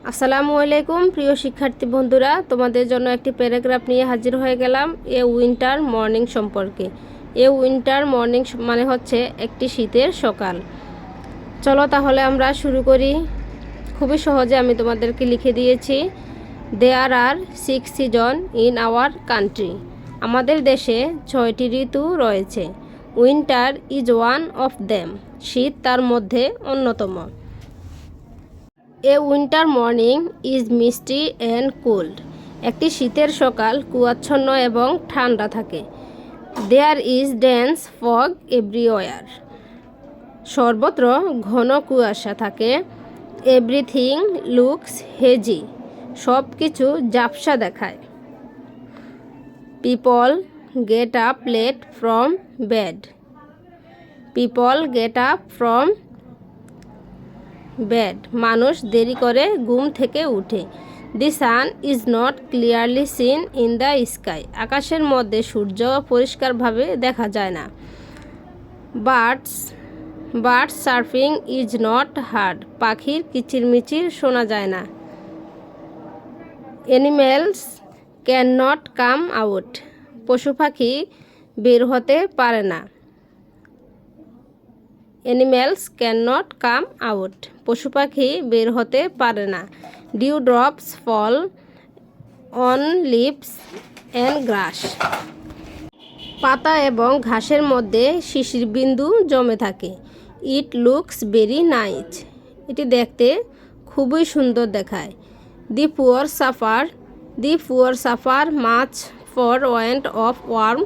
আসসালামু আলাইকুম প্রিয় শিক্ষার্থী বন্ধুরা, তোমাদের জন্য একটি প্যারাগ্রাফ নিয়ে হাজির হয়ে গেলাম এ উইন্টার মর্নিং সম্পর্কে। এ উইন্টার মর্নিং মানে হচ্ছে একটি শীতের সকাল। চলো তাহলে আমরা শুরু করি। খুবই সহজে আমি তোমাদেরকে লিখে দিয়েছি। There are 6 season in our country. আমাদের দেশে 6টি ঋতু রয়েছে। Winter is one of them. শীত তার মধ্যে অন্যতম। A winter morning is misty and cooled. একটি শীতের সকাল কুয়াচ্ছন্ন এবং ঠান্ডা থাকে। There is dense fog everywhere. সর্বত্র ঘন কুয়াশা থাকে। Everything looks hazy. সব কিছু ঝাপসা দেখায়। People get up late from bed. People get up from bed. মানুষ দেরি করে ঘুম থেকে উঠে। The sun is not clearly seen in the sky. আকাশের মধ্যে সূর্য পরিষ্কারভাবে দেখা যায় না। Birds surfing is not hard. পাখির কিচিরমিচির শোনা যায় না। Animals can not come out. পশু পাখি বের হতে পারে না। Animals can not come out. পশু পাখি বের হতে পারে না। Dew drops fall on leaves and grass. পাতা এবং ঘাসের মধ্যে শিশির বিন্দু জমে থাকে। It looks very nice. এটি দেখতে খুবই সুন্দর দেখায়। The poor suffer much for want of warm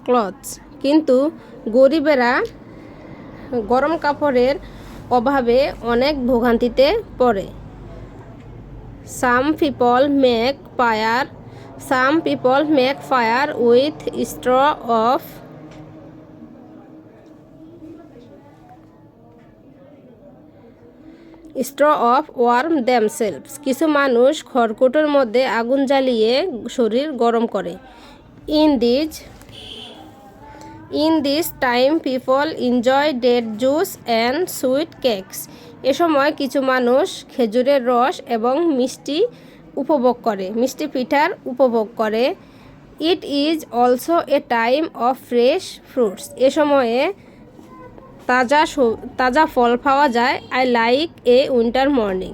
clothes. কিন্তু গরিবেরা গরম কাপড়ের অভাবে অনেক ভোগান্তিতে পড়ে। Some people make fire with straw of warm themselves. কিছু মানুষ খড়কুটোর মধ্যে আগুন জ্বালিয়ে শরীর গরম করে। In this time people enjoy date juice and sweet cakes. এ সময় কিছু মানুষ খেজুরের রস এবং মিষ্টি পিঠার উপভোগ করে। It is also a time of fresh fruits. এ সময়ে তাজা ফল পাওয়া যায়। I like a winter morning.